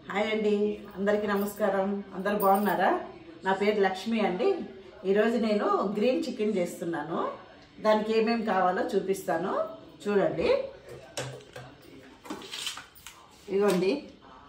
Hi అండి, అందరికీ నమస్కారం. అందరు బాగున్నారా? నా పేరు లక్ష్మి అండి. ఈరోజు నేను గ్రీన్ చికెన్ చేస్తున్నాను. దానికి ఏమేమి కావాలో చూపిస్తాను, చూడండి. ఇదిగోండి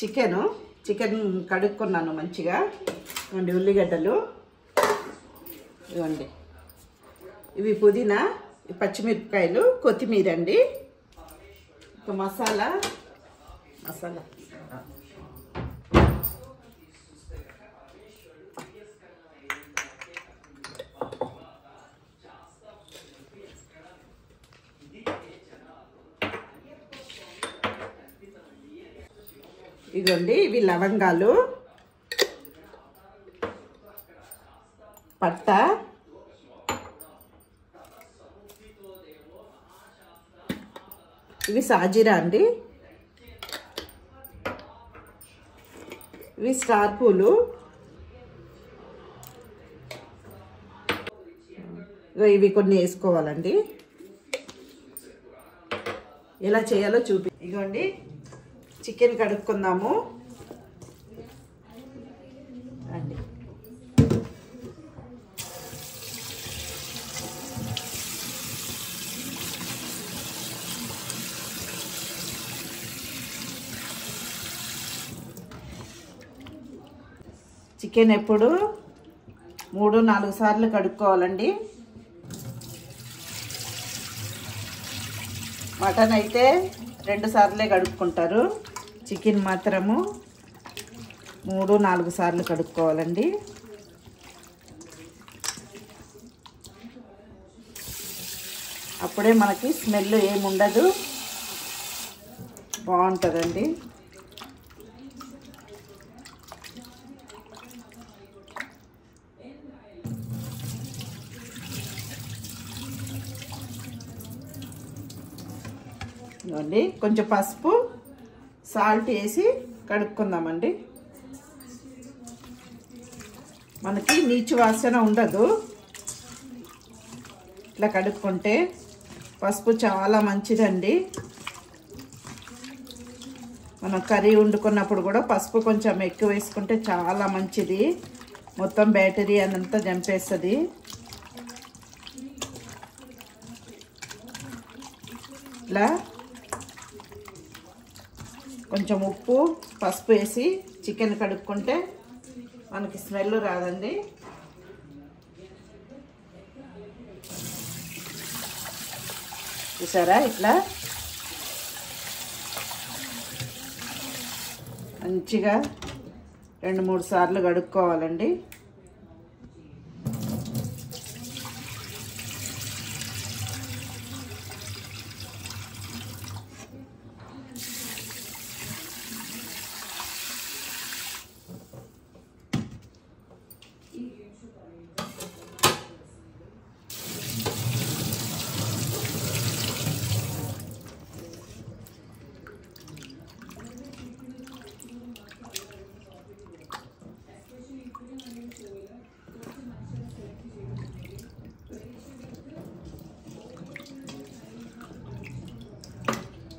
చికెన్ కడుక్కున్నాను మంచిగా. ఇవ్వండి ఉల్లిగడ్డలు, ఇవ్వండి ఇవి పుదీనా, పచ్చిమిరపకాయలు, కొత్తిమీర అండి. ఇక మసాలా ఇదిగోండి, ఇవి లవంగాలు, పట్ట, ఇవి సాజీరా అండి, ఇవి స్టార్ పూలు, ఇవి కొన్ని వేసుకోవాలండి. ఎలా చేయాలో ఇదిగోండి చికెన్ కడుక్కుందాము అండి. చికెన్ ఎప్పుడు 3-4 సార్లు కడుక్కోవాలండి. మటన్ అయితే 2 సార్లే కడుక్కుంటారు. చికెన్ మాత్రము 3-4 సార్లు కడుక్కోవాలండి. అప్పుడే మనకి స్మెల్ ఏముండదు, బాగుంటుందండి. ఇవ్వండి కొంచెం పసుపు, సాల్ట్ వేసి కడుక్కుందామండి. మనకి నీచు వాసన ఉండదు ఇట్లా కడుక్కుంటే. పసుపు చాలా మంచిదండి. మనం కర్రీ వండుకున్నప్పుడు కూడా పసుపు కొంచెం ఎక్కువ వేసుకుంటే చాలా మంచిది. మొత్తం బ్యాక్టీరియా అంతా చంపేస్తుంది. ఇట్లా కొంచెం ఉప్పు, పసుపు వేసి చికెన్ కడుక్కుంటే మనకి స్మెల్ రాదండి. చూసారా? ఇట్లా మంచిగా 2-3 సార్లు కడుక్కోవాలండి.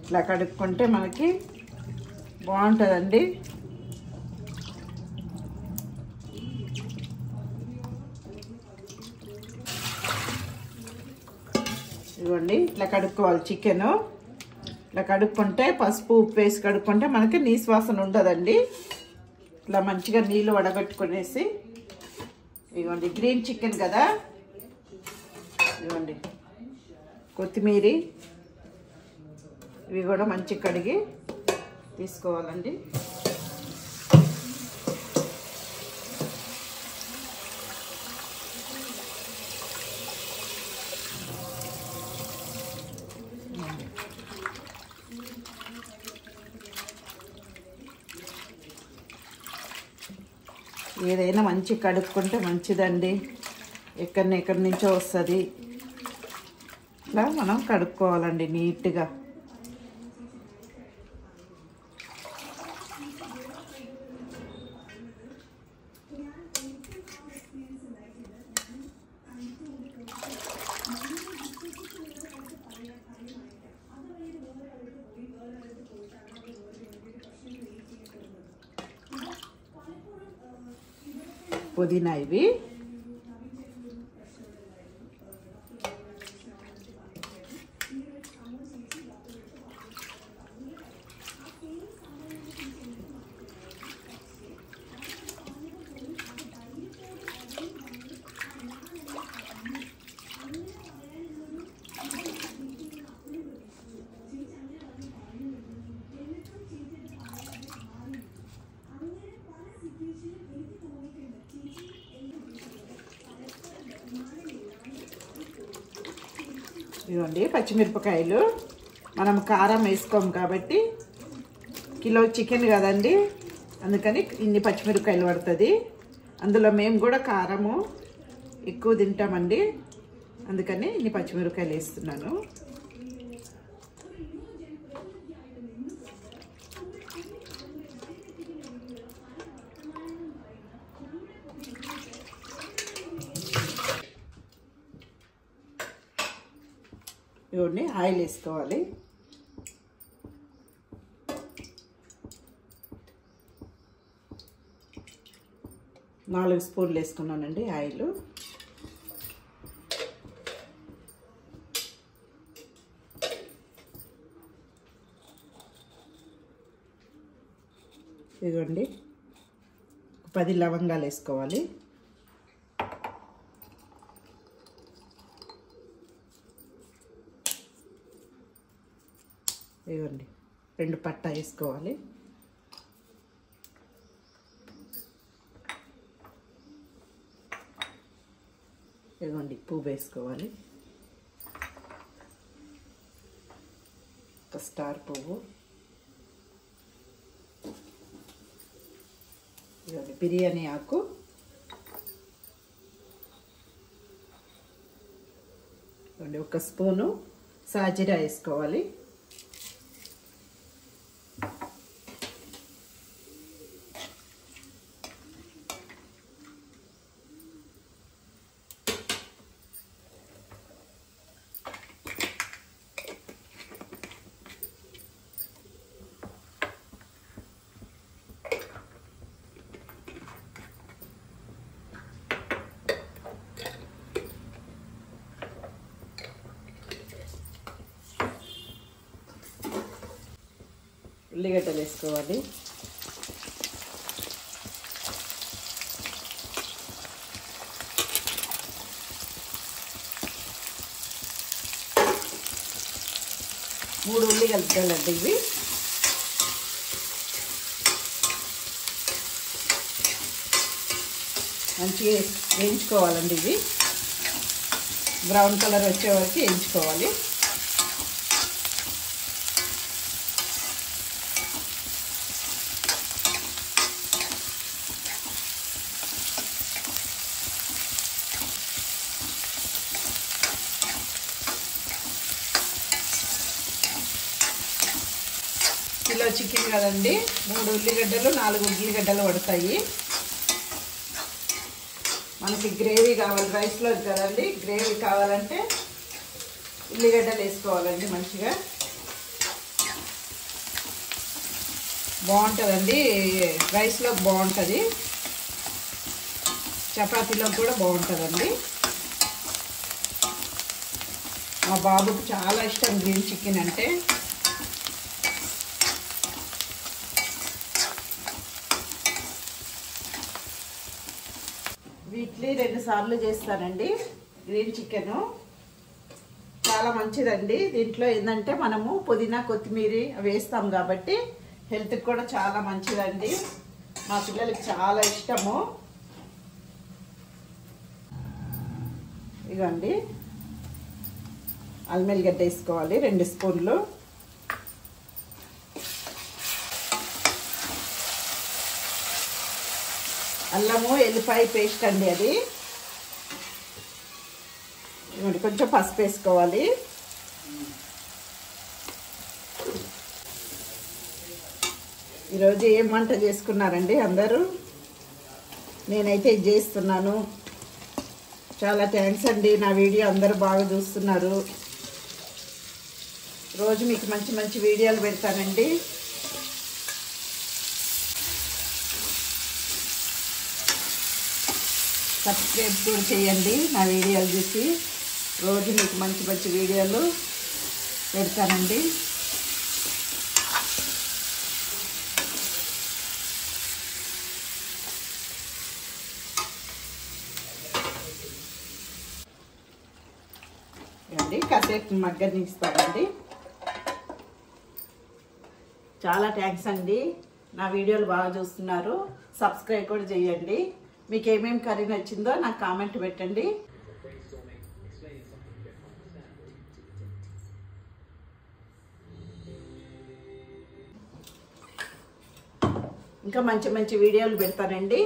ఇట్లా కడుక్కుంటే మనకి బాగుంటుందండి. ఇదిగోండి ఇట్లా కడుక్కోవాలి చికెను. ఇట్లా కడుక్కుంటే పసుపు, ఉప్పు వేసి కడుక్కుంటే మనకి నీసు వాసన ఉండదండి. ఇట్లా మంచిగా నీళ్ళు వడగట్టుకునేసి, ఇదిగోండి గ్రీన్ చికెన్ కదా, ఇదిగోండి కొత్తిమీర, ఇవి కూడా మంచి కడిగి తీసుకోవాలండి. ఏదైనా మంచి కడుక్కుంటే మంచిదండి. ఎక్కడి నుంచో వస్తుంది. ఇట్లా మనం కడుక్కోవాలండి నీట్గా. పుదీనా ఇవి. ఇదిగోండి పచ్చిమిరపకాయలు. మనం కారం వేసుకోం కాబట్టి కిలో చికెన్ కదండి, అందుకని ఇన్ని పచ్చిమిరపకాయలు పడుతుంది. అందులో మేము కూడా కారము ఎక్కువ తింటామండి, అందుకని ఇన్ని పచ్చిమిరపకాయలు వేస్తున్నాను. ఇవన్నీ ఆయిల్ వేసుకోవాలి. నాలుగు స్పూన్లు వేసుకున్నానండి ఆయిల్. ఇదిగోండి 10 లవంగాలు వేసుకోవాలి. ఇదిగోండి 2 పట్టా వేసుకోవాలి. ఇదిగోండి పువ్వు వేసుకోవాలి. ఒక స్టార్ పువ్వు. ఇదిగోండి బిర్యానీ ఆకు. ఇదిగోండి 1 స్పూను సాజీరా వేసుకోవాలి. ఉల్లిగడ్డలు వేసుకోవాలి. మూడు ఉల్లిగడ్డలండి ఇవి. మంచిగా వేయించుకోవాలండి. ఇవి బ్రౌన్ కలర్ వచ్చే వరకు వేయించుకోవాలి. కిలో చికెన్ కదండి, 3 ఉల్లిగడ్డలు 4 ఉల్లిగడ్డలు పడతాయి. మనకి గ్రేవీ కావాలి, రైస్లో కదండి. గ్రేవీ కావాలంటే ఉల్లిగడ్డలు వేసుకోవాలండి. మంచిగా బాగుంటుందండి, రైస్లో బాగుంటుంది, చపాతీలో కూడా బాగుంటుందండి. మా బాబుకి చాలా ఇష్టం గ్రీన్ చికెన్ అంటే. వీక్లీ 2 సార్లు చేస్తానండి గ్రీన్ చికెను. చాలా మంచిదండి. దీంట్లో ఏంటంటే మనము పుదీనా కొత్తిమీర వేస్తాం కాబట్టి హెల్త్కి కూడా చాలా మంచిదండి. మా పిల్లలకి చాలా ఇష్టము. ఇదిగోండి అల్లం వెల్లిగడ్డ వేసుకోవాలి 2 స్పూన్లు. అల్లము ఎల్లిపాయ పేస్ట్ అండి అది. కొంచెం పసుపు వేసుకోవాలి. ఈరోజు ఏం వంట చేసుకున్నారండి అందరూ? నేనైతే ఇది చేస్తున్నాను. చాలా థ్యాంక్స్ అండి. నా వీడియో అందరూ బాగా చూస్తున్నారు. రోజు మీకు మంచి మంచి వీడియోలు పెడతానండి. సబ్స్క్రైబ్ కూడా చేయండి నా వీడియోలు చూసి. రోజు మీకు మంచి మంచి వీడియోలు పెడతానండి. కాసేపు మగ్గనిస్తానండి. చాలా థ్యాంక్స్ అండి. నా వీడియోలు బాగా చూస్తున్నారు. సబ్స్క్రైబ్ కూడా చేయండి. మీకు ఏమేమి కర్రీ నచ్చిందో నాకు కామెంట్ పెట్టండి. ఇంకా మంచి మంచి వీడియోలు పెడతానండి.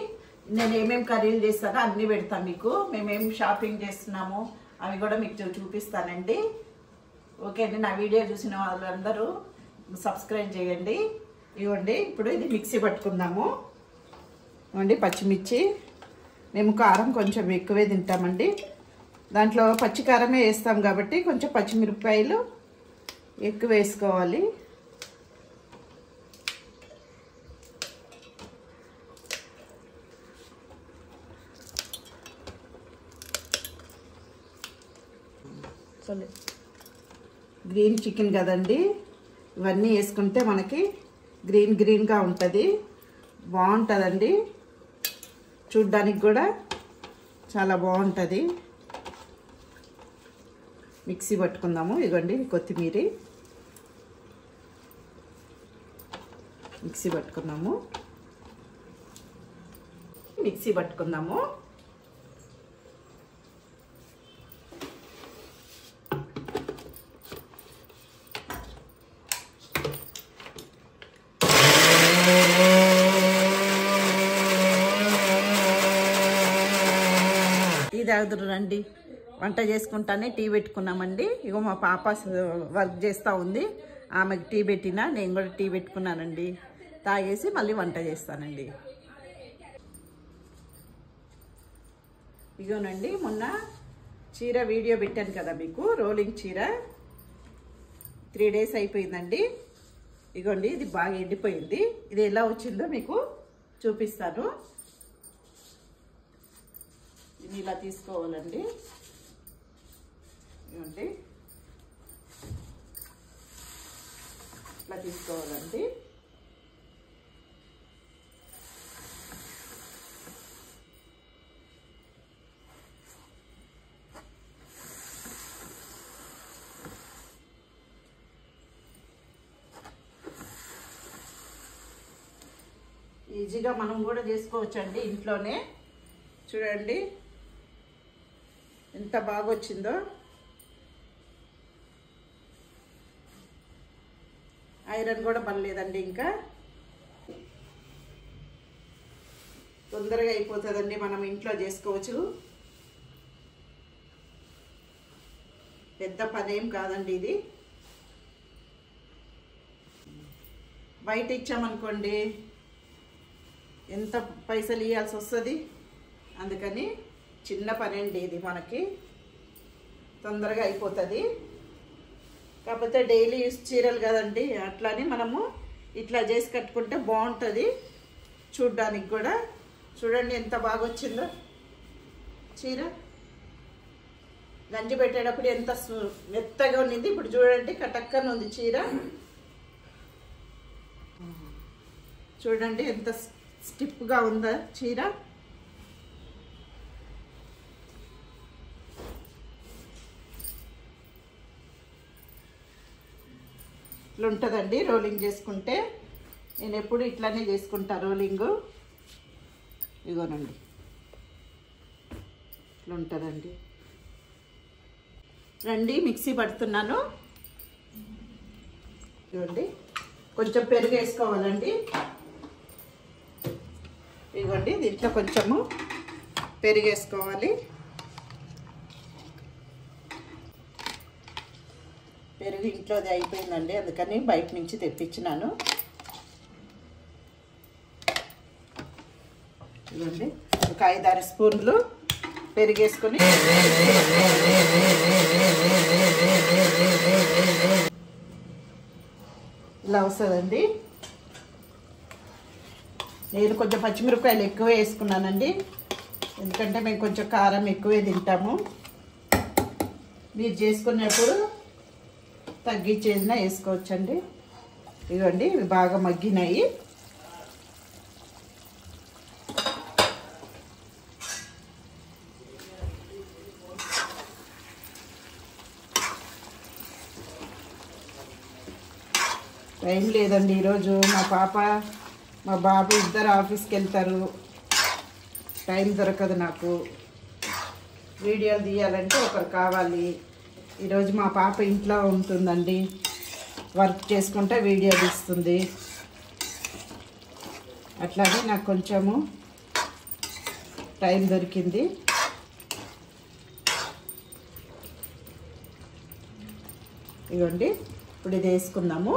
నేను ఏమేమి కర్రీలు చేస్తానో అన్నీ పెడతాను మీకు. మేమేం షాపింగ్ చేస్తున్నాము అవి కూడా మీకు చూపిస్తానండి. ఓకే అండి. నా వీడియో చూసిన వాళ్ళందరూ సబ్స్క్రైబ్ చేయండి. ఇవ్వండి. ఇప్పుడు ఇది మిక్సీ పట్టుకుందాము. ఇవ్వండి పచ్చిమిర్చి. మేము కారం కొంచెం ఎక్కువే తింటామండి. దాంట్లో పచ్చి కారమే వేస్తాం కాబట్టి కొంచెం పచ్చిమిరపకాయలు ఎక్కువ వేసుకోవాలి. గ్రీన్ చికెన్ కదండి, ఇవన్నీ వేసుకుంటే మనకి గ్రీన్గా ఉంటుంది. బాగుంటుందండి. చూడ్డానికి కూడా చాలా బాగుంటుంది. మిక్సీ పట్టుకుందాము. ఇదిగోండి కొత్తిమీర మిక్సీ పట్టుకుందాము. టీ తాగుదురు రండి. వంట చేసుకుంటానే టీ పెట్టుకున్నామండి. ఇగో మా పాప వర్క్ చేస్తూ ఉంది. ఆమెకు టీ పెట్టినా, నేను కూడా టీ పెట్టుకున్నానండి. తాగేసి మళ్ళీ వంట చేస్తానండి. ఇగోనండి మొన్న చీర వీడియో పెట్టాను కదా మీకు, రోలింగ్ చీర 3 days అయిపోయిందండి. ఇగోండి ఇది బాగా ఎండిపోయింది. ఇది ఎలా వచ్చిందో మీకు చూపిస్తాను. ఇది ఇలా తీసుకోవాలండి. ఇవ్వండి ఇట్లా తీసుకోవాలండి. ఈజీగా మనం కూడా చేసుకోవచ్చండి ఇంట్లోనే. చూడండి ఎంత బాగా వచ్చిందో. ఐరన్ కూడా పర్లేదండి. ఇంకా తొందరగా అయిపోతుందండి. మనం ఇంట్లో చేసుకోవచ్చు. పెద్ద పనేం కాదండి ఇది. బయట ఇచ్చామనుకోండి ఎంత పైసలు ఇవ్వాల్సి వస్తుంది. అందుకని చిన్న పని అండి ఇది. మనకి తొందరగా అయిపోతుంది. కాకపోతే డైలీ యూస్ చీరలు కదండి, అట్లానే మనము ఇట్లా చేసి కట్టుకుంటే బాగుంటుంది చూడ్డానికి కూడా. చూడండి ఎంత బాగా వచ్చిందో చీర. గంజి పెట్టేటప్పుడు ఎంత మెత్తగా ఉన్నింది. ఇప్పుడు చూడండి కటక్కన ఉంది చీర. చూడండి ఎంత స్టిఫ్గా ఉందా చీర. ఇట్లా ఉంటుందండి రోలింగ్ చేసుకుంటే. నేను ఎప్పుడు ఇట్లానే చేసుకుంటా రోలింగ్. ఇగోనండి ఇట్లా ఉంటుందండి. రండి మిక్సీ పడుతున్నాను. ఇవ్వండి కొంచెం పెరుగు వేసుకోవాలండి. ఇవ్వండి దీంట్లో కొంచెము పెరుగు వేసుకోవాలి. పెరుగు ఇంట్లోది అయిపోయిందండి, అందుకని బయట నుంచి తెప్పించినాను. ఇవ్వండి ఒక 5-6 స్పూన్లు పెరుగు వేసుకొని ఇలా వస్తుందండి. నేను కొంచెం పచ్చిమిరపకాయలు ఎక్కువ వేసుకున్నానండి. ఎందుకంటే మేము కొంచెం కారం ఎక్కువే తింటాము. మీరు చేసుకునేప్పుడు తగ్గించేసినా వేసుకోవచ్చండి. ఇదిగోండి ఇవి బాగా మగ్గినాయి. టైం లేదండి ఈరోజు. మా పాప మా బాబు ఇద్దరు ఆఫీస్కి వెళ్తారు. టైం దొరకదు నాకు. వీడియోలు తీయాలంటే ఒకరు కావాలి. ఈరోజు మా పాప ఇంట్లో ఉంటుందండి, వర్క్ చేసుకుంటే వీడియో తీస్తుంది. అట్లాగే నాకు కొంచెము టైం దొరికింది. ఇదిగోండి ఇప్పుడు ఇది వేసుకుందాము.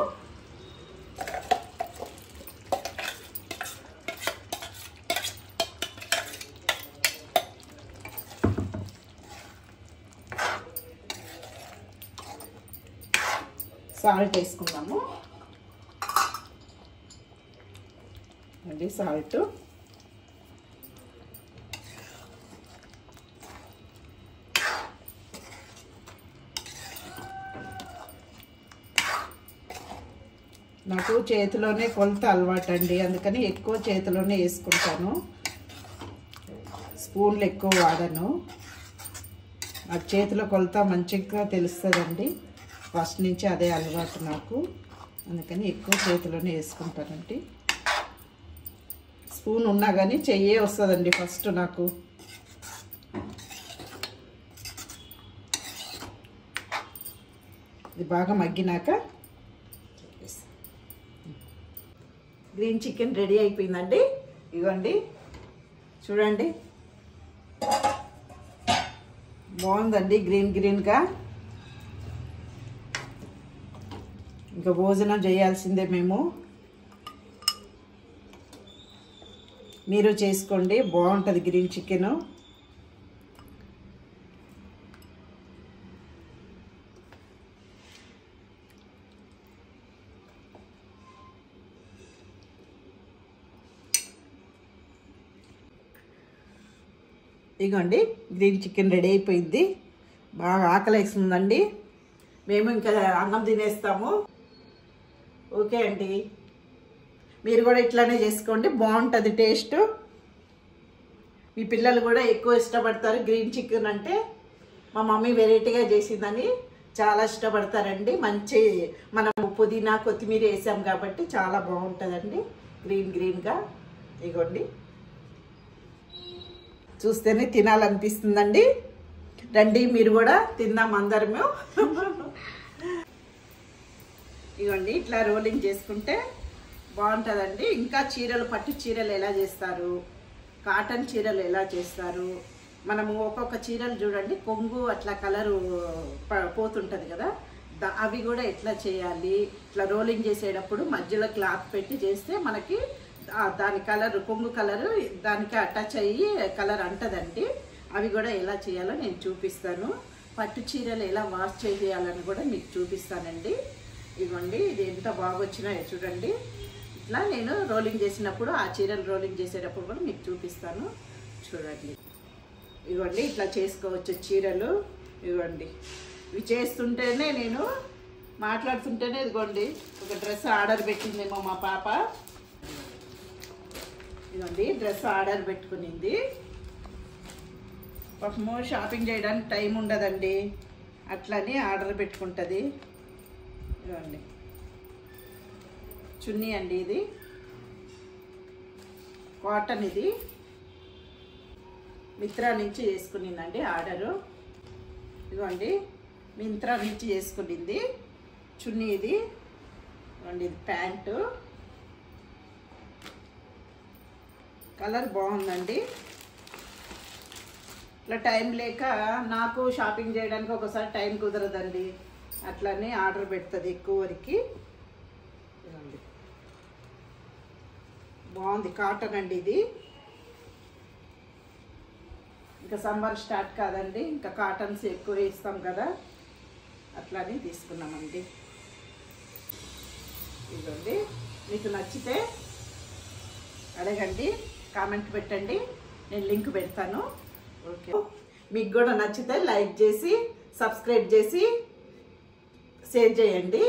సాల్ట్ వేసుకుందాము అండి. సాల్ట్ నాకు చేతిలోనే కొలత అలవాటు అండి, అందుకని ఎక్కువ చేతిలోనే వేసుకుంటాను. స్పూన్లు ఎక్కువ వాడను. నాకు చేతిలో కొలత మంచిగా తెలుస్తుందండి. ఫస్ట్ నుంచి అదే అలవాటు నాకు, అందుకని ఎక్కువ చేతిలోనే వేసుకుంటానండి. స్పూన్ ఉన్నా కానీ చెయ్యే వస్తుందండి ఫస్ట్ నాకు. ఇది బాగా మగ్గినాక గ్రీన్ చికెన్ రెడీ అయిపోయిందండి. ఇదిగోండి చూడండి, బాగుందండి గ్రీన్ గ్రీన్గా. ఇంకా భోజనం చేయాల్సిందే మేము. మీరు చేసుకోండి, బాగుంటుంది గ్రీన్ చికెను. ఇదిగోండి గ్రీన్ చికెన్ రెడీ అయిపోయింది. బాగా ఆకలేస్తుందండి. మేము ఇంకా అన్నం తినేస్తాము. ఓకే అండి, మీరు కూడా ఇట్లానే చేసుకోండి, బాగుంటుంది టేస్ట్. మీ పిల్లలు కూడా ఎక్కువ ఇష్టపడతారు గ్రీన్ చికెన్ అంటే. మా మమ్మీ వెరైటీగా చేసిందని చాలా ఇష్టపడతారండి. మంచి మనం పుదీనా కొత్తిమీర వేసాం కాబట్టి చాలా బాగుంటుందండి గ్రీన్గా. ఇగోండి చూస్తేనే తినాలనిపిస్తుందండి. రండి మీరు కూడా తిందాం అందరము. ఇవ్వండి ఇట్లా రోలింగ్ చేసుకుంటే బాగుంటుందండి. ఇంకా చీరలు, పట్టు చీరలు ఎలా చేస్తారు, కాటన్ చీరలు ఎలా చేస్తారు, మనము ఒక్కొక్క చీరలు చూడండి కొంగు అట్లా కలరు పోతుంటుంది కదా, అవి కూడా ఎట్లా చేయాలి. ఇట్లా రోలింగ్ చేసేటప్పుడు మధ్యలో క్లాత్ పెట్టి చేస్తే మనకి దాని కలర్, కొంగు కలరు దానికి అటాచ్ అయ్యి కలర్ అంటదండి. అవి కూడా ఎలా చేయాలో నేను చూపిస్తాను. పట్టు చీరలు ఎలా వాష్ చేయాలని కూడా మీకు చూపిస్తానండి. ఇవ్వండి ఇది ఎంత బాగా వచ్చినాయో చూడండి. ఇట్లా నేను రోలింగ్ చేసినప్పుడు, ఆ చీరలు రోలింగ్ చేసేటప్పుడు కూడా మీకు చూపిస్తాను చూడండి. ఇవ్వండి ఇట్లా చేసుకోవచ్చు చీరలు. ఇవ్వండి ఇవి చేస్తుంటేనే, నేను మాట్లాడుతుంటేనే ఇదిగోండి ఒక డ్రెస్ ఆర్డర్ పెట్టిందేమో మా పాప. ఇదిగోండి డ్రెస్ ఆర్డర్ పెట్టుకునింది. పాపము షాపింగ్ చేయడానికి టైం ఉండదండి, అట్లని ఆర్డర్ పెట్టుకుంటుంది. ఇదిగోండి చున్నీ అండి, ఇది కాటన్, ఇది మిత్రా నుంచి చేసుకునిందండి ఆర్డరు. ఇదిగోండి మింత్రా నుంచి చేసుకునింది చున్నీ. ఇది ఇదిగోండి ఇది ప్యాంటు, కలర్ బాగుందండి. ఇట్లా టైం లేక నాకు షాపింగ్ చేయడానికి ఒకసారి టైం కుదరదండి, అట్లనే ఆర్డర్ పెడుతుంది ఎక్కువ వరకు. బాగుంది కాటన్ అండి ఇది. ఇంకా సమ్మర్ స్టార్ట్ కాదండి, ఇంకా కాటన్స్ ఎక్కువ వేస్తాం కదా, అట్లానే తీసుకున్నామండి. ఇదండి మీకు నచ్చితే అడగండి, కామెంట్ పెట్టండి. నేను లింక్ పెడతాను. ఓకే, మీకు కూడా నచ్చితే లైక్ చేసి సబ్స్క్రైబ్ చేసి షేర్ చేయండి.